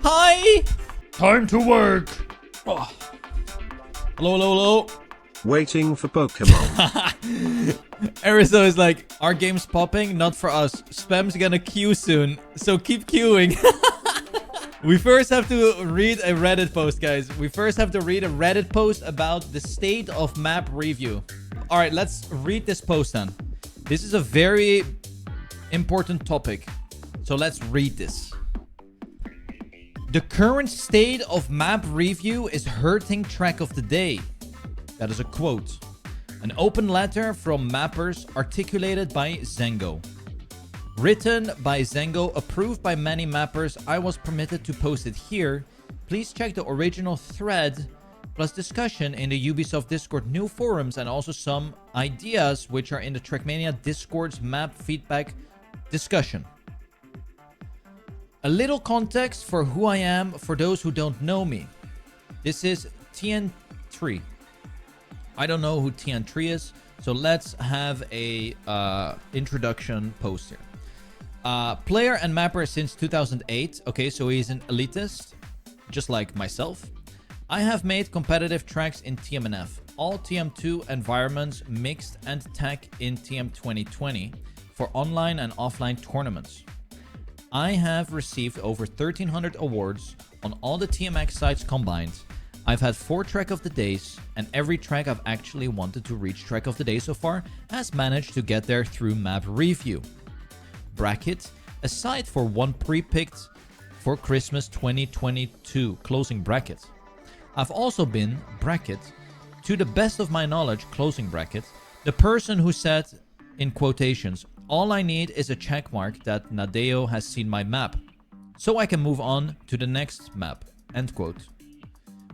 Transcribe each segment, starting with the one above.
Hi! Time to work. Oh. Hello, hello, hello. Waiting for Pokemon. Arizo is like, our game's popping, not for us. Spam's gonna queue soon, so keep queuing. We first have to read a Reddit post, guys. We first have to read a Reddit post about the state of map review. All right, let's read this post then. This is a very important topic, so let's read this. The current state of map review is hurting track of the day. That is a quote. An open letter from mappers articulated by Zengo. Written by Zengo, approved by many mappers, I was permitted to post it here. Please check the original thread plus discussion in the Ubisoft Discord new forums and also some ideas which are in the Trackmania Discord's map feedback discussion. A little context for who I am for those who don't know me. This is TN3. I don't know who TN3 is, so let's have a introduction post here. Player and mapper since 2008. Okay, so he's an elitist, just like myself. I have made competitive tracks in TMNF, all TM2 environments mixed and tech in TM 2020 for online and offline tournaments. I have received over 1,300 awards on all the TMX sites combined. I've had 4 track of the days, and every track I've actually wanted to reach track of the day so far has managed to get there through map review. Bracket, aside for one pre-picked for Christmas 2022, closing bracket. I've also been, bracket, to the best of my knowledge, closing bracket, the person who said, in quotations, all I need is a check mark that Nadeo has seen my map, so I can move on to the next map, end quote.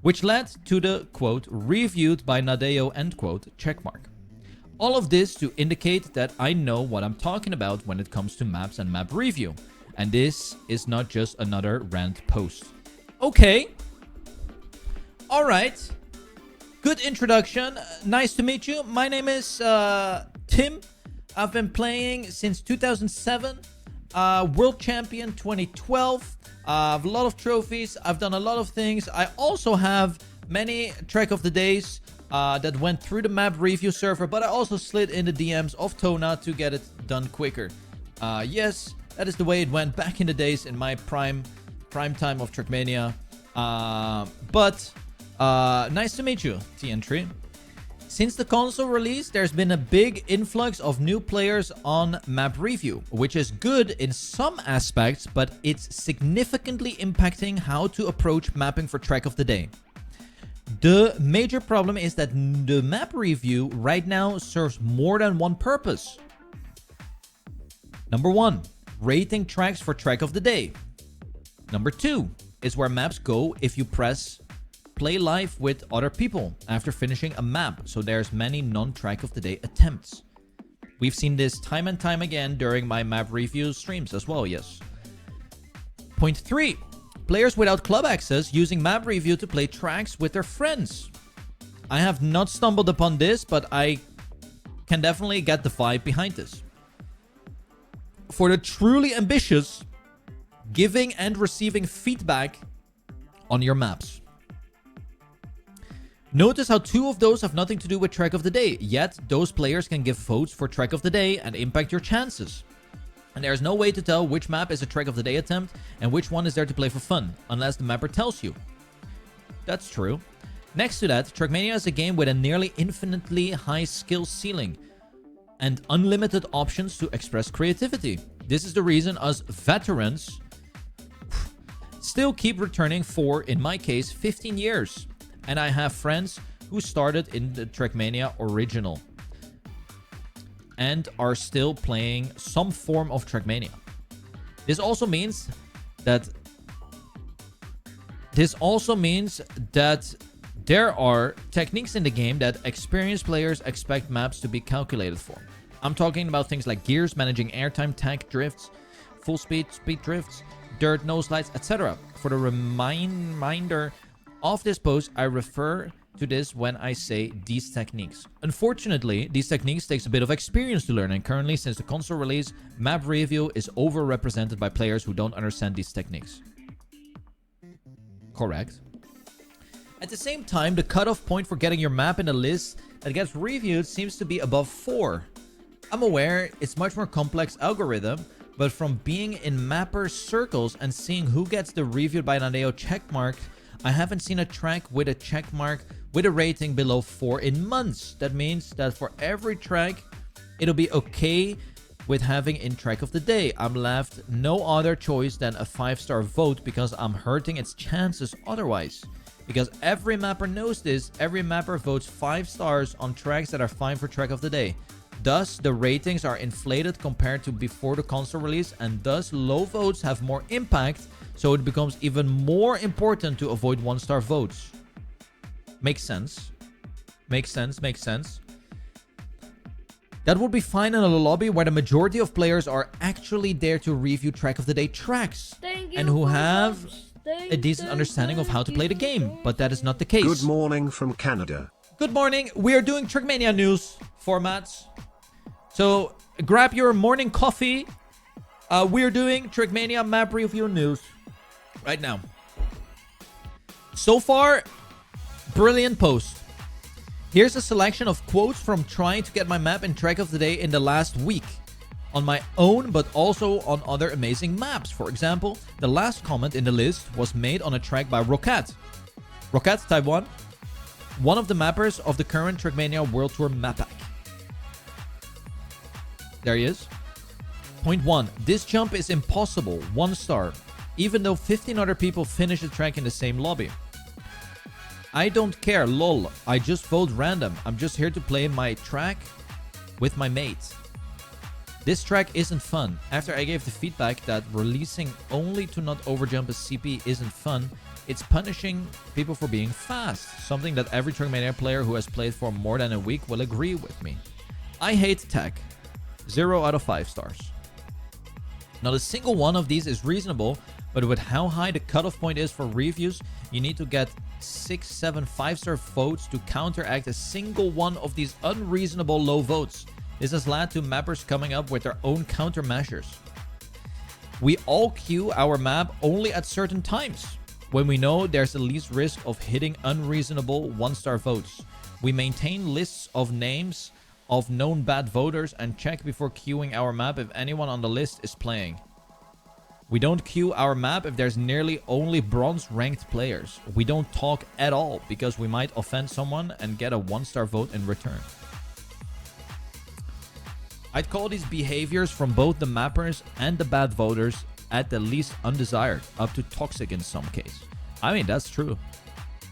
Which led to the, quote, reviewed by Nadeo, end quote, checkmark. All of this to indicate that I know what I'm talking about when it comes to maps and map review. And this is not just another rant post. Okay. All right. Good introduction. Nice to meet you. My name is Tim. I've been playing since 2007. World Champion 2012. I have a lot of trophies. I've done a lot of things. I also have many track of the days that went through the map review server, but I also slid in the DMs of Tona to get it done quicker. Yes, that is the way it went back in the days in my prime time of Trackmania. But nice to meet you, TN3. Since the console release, there's been a big influx of new players on map review, which is good in some aspects, but it's significantly impacting how to approach mapping for track of the day. The major problem is that the map review right now serves more than one purpose. Number 1, rating tracks for track of the day. Number 2 is where maps go if you press play live with other people after finishing a map, so there's many non-track of the day attempts. We've seen this time and time again during my map review streams as well, yes. Point 3. Players without club access using map review to play tracks with their friends. I have not stumbled upon this, but I can definitely get the vibe behind this. For the truly ambitious, giving and receiving feedback on your maps. Notice how 2 of those have nothing to do with track of the day, yet those players can give votes for track of the day and impact your chances. And there's no way to tell which map is a track of the day attempt and which one is there to play for fun, unless the mapper tells you. That's true. Next to that, Trackmania is a game with a nearly infinitely high skill ceiling and unlimited options to express creativity. This is the reason us veterans still keep returning for, in my case, 15 years. And I have friends who started in the Trackmania original and are still playing some form of Trackmania. This also means that there are techniques in the game that experienced players expect maps to be calculated for. I'm talking about things like gears, managing airtime, tank drifts, full speed drifts, dirt, no slides, etc. For the reminder of this post, I refer to this when I say these techniques. Unfortunately, these techniques takes a bit of experience to learn, and currently, since the console release, map review is overrepresented by players who don't understand these techniques. Correct. At the same time, the cutoff point for getting your map in a list that gets reviewed seems to be above 4. I'm aware it's much more complex algorithm, but from being in mapper circles and seeing who gets the reviewed by Nadeo checkmark, I haven't seen a track with a checkmark with a rating below 4 in months. That means that for every track, it'll be okay with having in track of the day. I'm left no other choice than a 5-star vote because I'm hurting its chances otherwise. Because every mapper knows this, every mapper votes 5 stars on tracks that are fine for track of the day. Thus, the ratings are inflated compared to before the console release, and thus low votes have more impact, so it becomes even more important to avoid 1-star votes. Makes sense. Makes sense, makes sense. That would be fine in a lobby where the majority of players are actually there to review track of the day tracks and who have a decent understanding of how to play the game, but that is not the case. Good morning from Canada. Good morning. We are doing Trackmania news formats. So grab your morning coffee. We're doing Trackmania map review news right now. So far, brilliant post. Here's a selection of quotes from trying to get my map in track of the day in the last week. On my own, but also on other amazing maps. For example, the last comment in the list was made on a track by Rocat. Rocat, type 1. One of the mappers of the current Trackmania World Tour map pack. There he is. Point 1. This jump is impossible. 1 star. Even though 15 other people finish the track in the same lobby. I don't care, lol. I just vote random. I'm just here to play my track with my mates. This track isn't fun. After I gave the feedback that releasing only to not overjump a CP isn't fun, it's punishing people for being fast. Something that every Trackmania player who has played for more than a week will agree with me. I hate tech. 0 out of 5 stars. Not a single one of these is reasonable, but with how high the cutoff point is for reviews, you need to get 6, 7, 5-star votes to counteract a single one of these unreasonable low votes. This has led to mappers coming up with their own countermeasures. We all queue our map only at certain times, when we know there's the least risk of hitting unreasonable 1-star votes. We maintain lists of names of known bad voters and check before queuing our map if anyone on the list is playing. We don't queue our map if there's nearly only bronze ranked players. We don't talk at all because we might offend someone and get a 1-star vote in return. I'd call these behaviors from both the mappers and the bad voters at the least undesired, up to toxic in some case. I mean, that's true.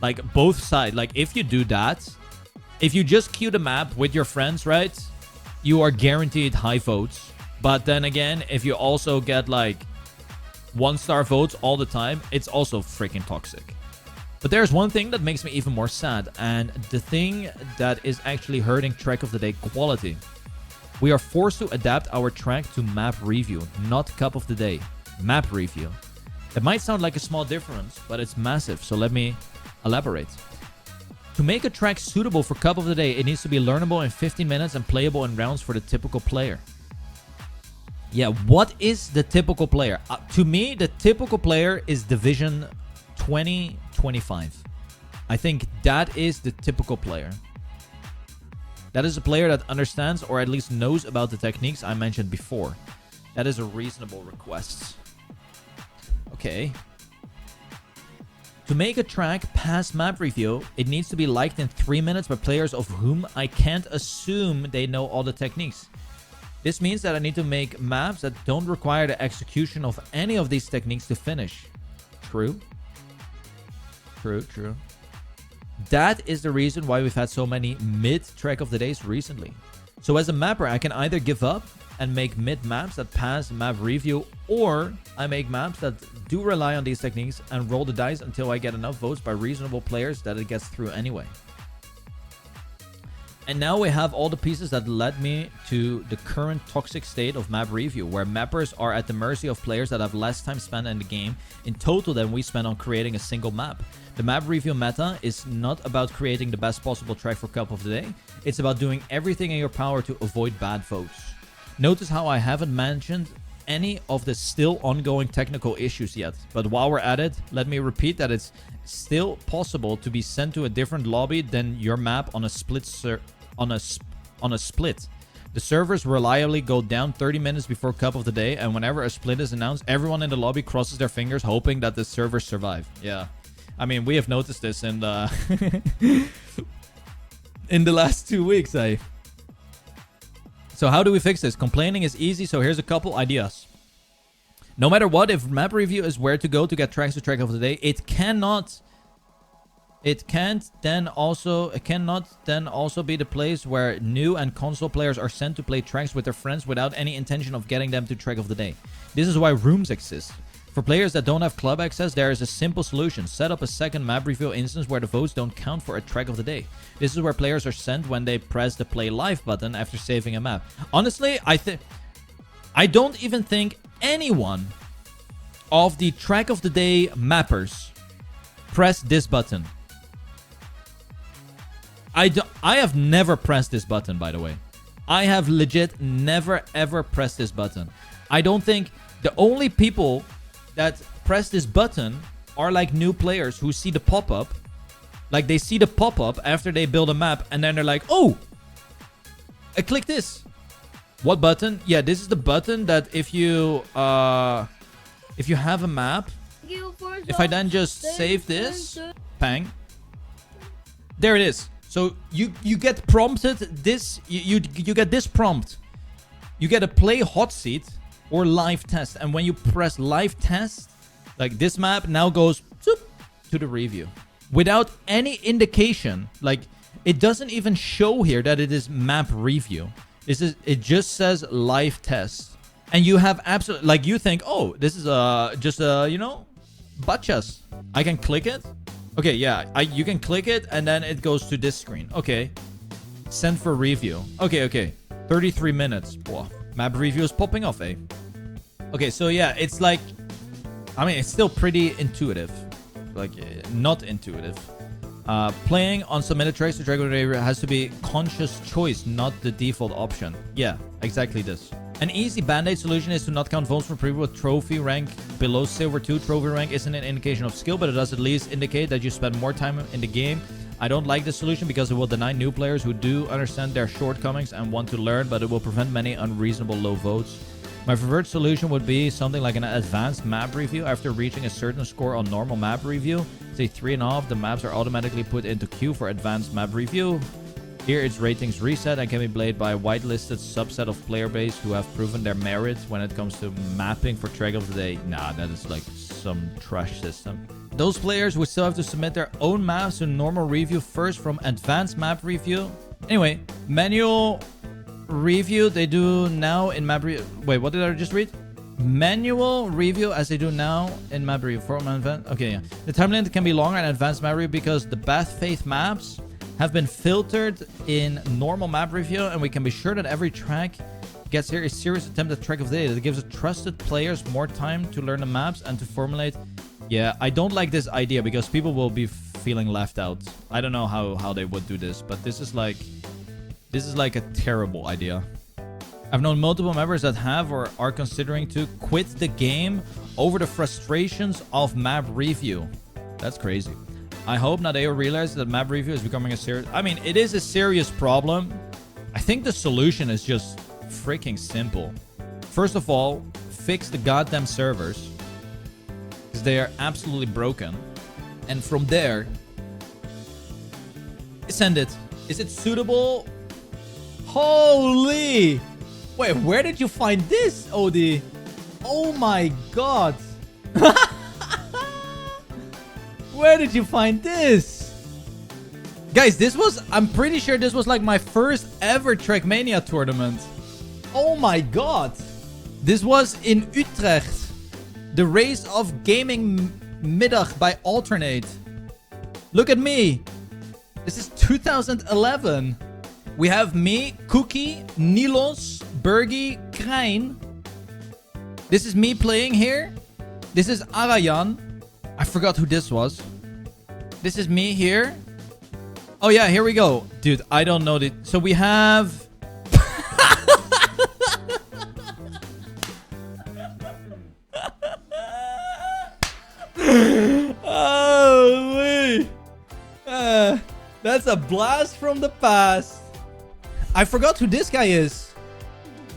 Like, both sides. Like, if you do that, if you just queue the map with your friends, right, you are guaranteed high votes. But then again, if you also get, like, 1-star votes all the time, it's also freaking toxic. But there's one thing that makes me even more sad, and the thing that is actually hurting track of the day quality. We are forced to adapt our track to map review, not cup of the day. Map review. It might sound like a small difference, but it's massive, so let me elaborate. To make a track suitable for cup of the day, it needs to be learnable in 15 minutes and playable in rounds for the typical player. Yeah, what is the typical player? To me, the typical player is Division 2025. I think that is the typical player. That is a player that understands or at least knows about the techniques I mentioned before. That is a reasonable request. Okay. To make a track pass map review, it needs to be liked in 3 minutes by players of whom I can't assume they know all the techniques. This means that I need to make maps that don't require the execution of any of these techniques to finish. True. True. That is the reason why we've had so many mid-track of the days recently. So as a mapper, I can either give up and make mid-maps that pass map review, or I make maps that do rely on these techniques and roll the dice until I get enough votes by reasonable players that it gets through anyway. And now we have all the pieces that led me to the current toxic state of map review, where mappers are at the mercy of players that have less time spent in the game in total than we spend on creating a single map. The map review meta is not about creating the best possible track for cup of the day. It's about doing everything in your power to avoid bad votes. Notice how I haven't mentioned any of the still ongoing technical issues yet. But while we're at it, let me repeat that it's still possible to be sent to a different lobby than your map on a split split. The servers reliably go down 30 minutes before Cup of the Day, and whenever a split is announced, everyone in the lobby crosses their fingers hoping that the servers survive. Yeah. I mean, we have noticed this in the in the last 2 weeks, eh? So how do we fix this? Complaining is easy, so here's a couple ideas. No matter what, if map review is where to go to get tracks to track of the day, it cannot then also be the place where new and console players are sent to play tracks with their friends without any intention of getting them to track of the day. This is why rooms exist. For players that don't have club access, there is a simple solution. Set up a second map review instance where the votes don't count for a track of the day. This is where players are sent when they press the play live button after saving a map. Honestly, I don't even think anyone of the track of the day mappers press this button. I have never pressed this button, by the way. I have legit never ever pressed this button. I don't think the only people that press this button are like new players who see the pop-up. Like they see the pop-up after they build a map and then they're like, oh, I click this. What button? Yeah, this is the button that if you have a map, if I then just save this, bang, there it is. So you get prompted this, you get this prompt. You get a play hot seat or live test, and when you press live test, like this map now goes zoop, to the review without any indication. Like it doesn't even show here that it is map review. It just says live test, and you have absolutely, like, you think, oh, this is just you know, butchas. I can click it. Okay, yeah, you can click it and then it goes to this screen. Okay, send for review. Okay, 33 minutes. Whoa. Map review is popping off, eh? Okay, so yeah, it's like, I mean, it's still pretty intuitive. Like, not intuitive. Playing on submitted tracks to Dragon Raider has to be conscious choice, not the default option. Yeah, exactly this. An easy band-aid solution is to not count votes for people with trophy rank below Silver 2. Trophy rank isn't an indication of skill, but it does at least indicate that you spend more time in the game. I don't like this solution because it will deny new players who do understand their shortcomings and want to learn, but it will prevent many unreasonable low votes. My preferred solution would be something like an advanced map review. After reaching a certain score on normal map review, say 3.5, the maps are automatically put into queue for advanced map review. Here its ratings reset and can be played by a whitelisted subset of player base who have proven their merit when it comes to mapping for track of the day. Nah, that is like some trash system. Those players would still have to submit their own maps to normal review first from advanced map review. Anyway, manual review they do now in map review. Wait, what did I just read? Manual review as they do now in map review. Okay, yeah. The time limit can be longer in advanced map review because the Bad Faith maps have been filtered in normal map review, and we can be sure that every track gets here a serious attempt at track of the day that gives trusted players more time to learn the maps and to formulate. Yeah, I don't like this idea because people will be feeling left out. I don't know how they would do this, but this is like a terrible idea. I've known multiple members that have or are considering to quit the game over the frustrations of map review. That's crazy. I hope Nadeo realizes that map review is becoming a serious... I mean, it is a serious problem. I think the solution is just freaking simple. First of all, fix the goddamn servers, because they are absolutely broken. And from there, send it. Is it suitable? Holy! Wait, where did you find this, Odie? Oh my god. Where did you find this? Guys, this was... I'm pretty sure this was like my first ever Trackmania tournament. Oh my god. This was in Utrecht. The race of gaming middag by Alternate. Look at me. This is 2011. We have me, Cookie, Nilos, Bergie, Krijn. This is me playing here. This is Arayan. I forgot who this was. This is me here. Oh yeah, here we go. Dude, I don't know. So we have... That's a blast from the past. I forgot who this guy is.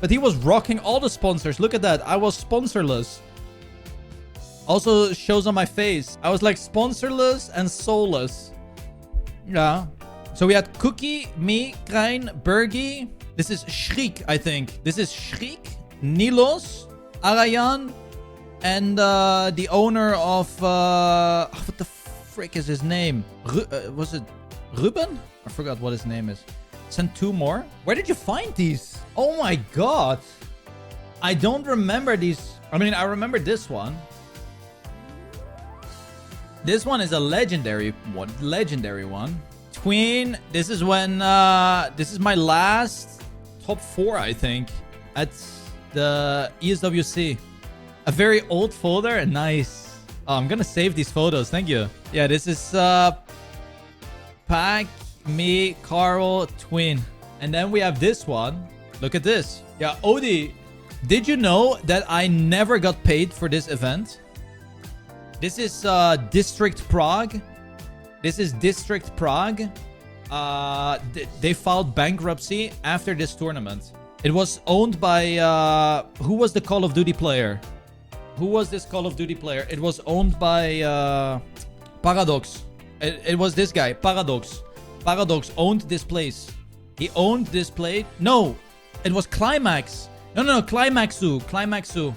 But he was rocking all the sponsors. Look at that. I was sponsorless. Also shows on my face. I was like sponsorless and soulless. Yeah. So we had Cookie, me, Krain, Bergie. This is Shriek, I think. This is Shriek, Nilos, Arayan, and the owner of... what the frick is his name? Was it Ruben? I forgot what his name is. Send 2 more. Where did you find these? Oh my god. I don't remember these. I mean, I remember this one. This one is a legendary one. Legendary one. Tween. This is when... this is my last top 4, I think. At the ESWC. A very old folder. Nice. Oh, I'm gonna save these photos. Thank you. Yeah, this is... Pack, me, Carl, Twin. And then we have this one. Look at this. Yeah, Odie, did you know that I never got paid for this event? This is District Prague. This is District Prague. They filed bankruptcy after this tournament. It was owned by... who was the Call of Duty player? Who was this Call of Duty player? It was owned by Paradox. It was this guy, Paradox. Paradox owned this place. He owned this place. No, it was Climax. No, Climaxu. Climaxu.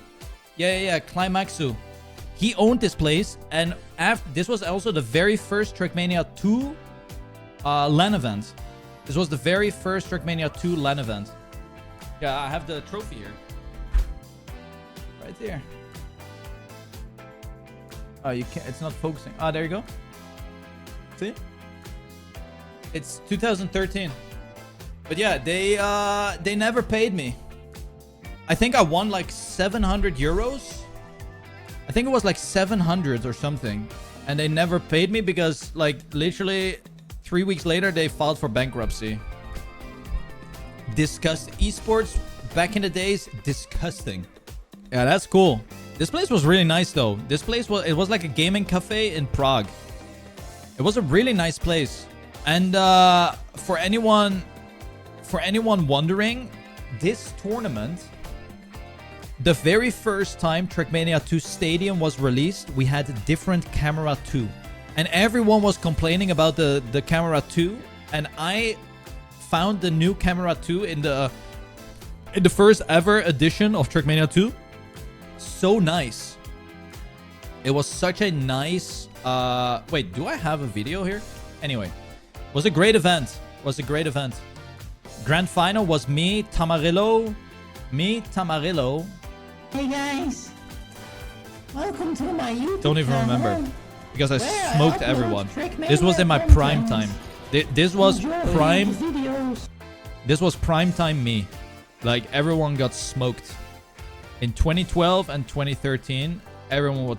Yeah, Climaxu. He owned this place, and this was also the very first Trackmania 2 LAN event. This was the very first Trackmania 2 LAN event. Yeah, I have the trophy here. Right there. Oh, you can't. It's not focusing. Ah, there you go. See? It's 2013. But yeah, they never paid me. I think I won like 700 euros. I think it was like 700 or something. And they never paid me because like literally 3 weeks later they filed for bankruptcy. Disgust esports back in the days. Disgusting. Yeah, that's cool. This place was really nice though. This place was like a gaming cafe in Prague. It was a really nice place. And for anyone wondering, this tournament, the very first time Trackmania 2 Stadium was released, we had a different camera 2. And everyone was complaining about the camera 2. And I found the new camera 2 in the first ever edition of Trackmania 2. So nice. It was such a nice... wait, do I have a video here? Anyway, was a great event. Was a great event. Grand final was me, Tamarillo. Hey guys, welcome to my YouTube Don't even channel. remember because I Where smoked I upload everyone. Trackmania This was in my content. prime time. This was Enjoy prime. the videos. This was prime time me. Like everyone got smoked. In 2012 and 2013, everyone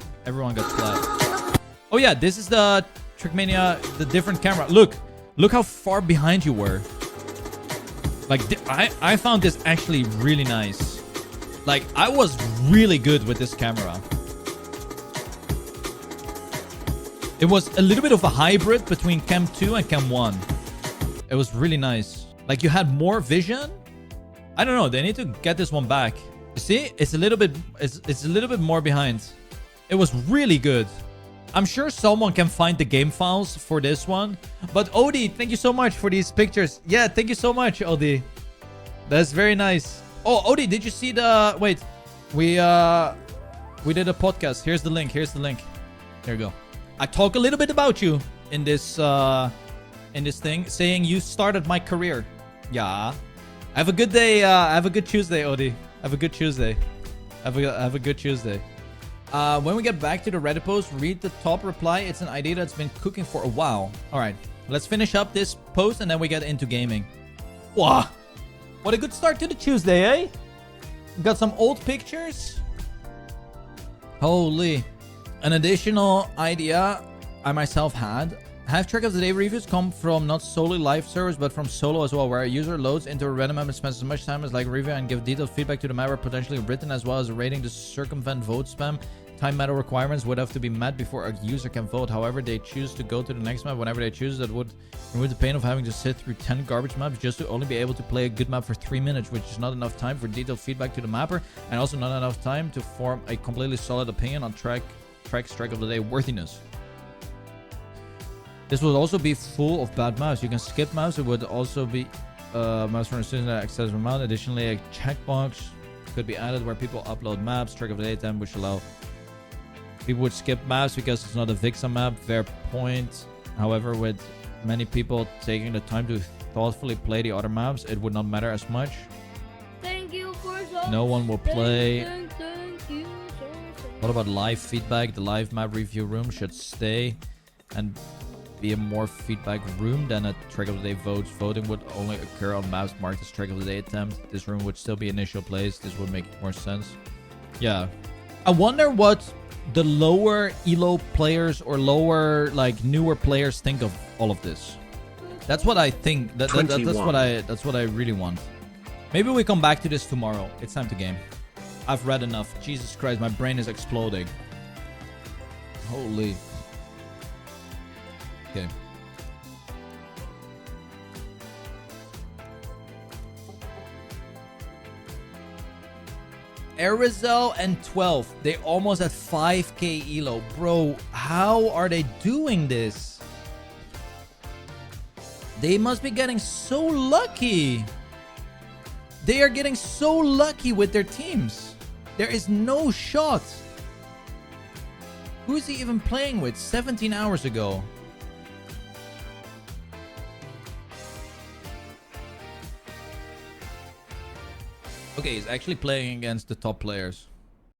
got slapped. Oh yeah, this is the Trackmania, the different camera. Look how far behind you were. Like I found this actually really nice. Like I was really good with this camera. It was a little bit of a hybrid between Cam 2 and Cam 1. It was really nice. Like you had more vision. I don't know. They need to get this one back. You see, it's a little bit more behind. It was really good. I'm sure someone can find the game files for this one. But Odie, thank you so much for these pictures. Yeah, thank you so much, Odie. That's very nice. Oh, Odie, did you see the... Wait. We did a podcast. Here's the link. Here's the link. There you go. I talk a little bit about you in this thing, saying you started my career. Yeah. Have a good day. Have a good Tuesday, Odie. Have a good Tuesday. Have a good Tuesday. When we get back to the Reddit post, read the top reply. It's an idea that's been cooking for a while. All right. Let's finish up this post and then we get into gaming. Wow. What a good start to the Tuesday, eh? Got some old pictures. Holy. An additional idea I myself had. Have track of the day reviews come from not solely live servers, but from solo as well, where a user loads into a random map and spends as much time as like review and give detailed feedback to the map, or potentially written, as well as rating to circumvent vote spam. time meta requirements would have to be met before a user can vote. However, they choose to go to the next map whenever they choose. That would remove the pain of having to sit through 10 garbage maps just to only be able to play a good map for 3 minutes, which is not enough time for detailed feedback to the mapper, and also not enough time to form a completely solid opinion on track of the day worthiness. This would also be full of bad maps. You can skip maps. It would also be maps from a student that excessive amount. Additionally, a checkbox could be added where people upload maps, track of the day time, which allow people would skip maps because it's not a Vixa map. Fair point. However, with many people taking the time to thoughtfully play the other maps, it would not matter as much. Thank you for No one will play. Thank you, sir. What about live feedback? The live map review room should stay and be a more feedback room than a track of the day votes. Voting would only occur on maps marked as track of the day attempt. This room would still be initial plays. This would make more sense. Yeah. I wonder what the lower elo players or lower like newer players think of all of this. That's what I think. That's what I really want. Maybe we come back to this tomorrow. It's time to game. I've read enough. Jesus Christ, my brain is exploding. Holy. Okay. Arizel and 12. They almost at 5k elo. Bro, how are they doing this? They must be getting so lucky. They are getting so lucky with their teams. There is no shot. Who is he even playing with 17 hours ago? Okay, he's actually playing against the top players.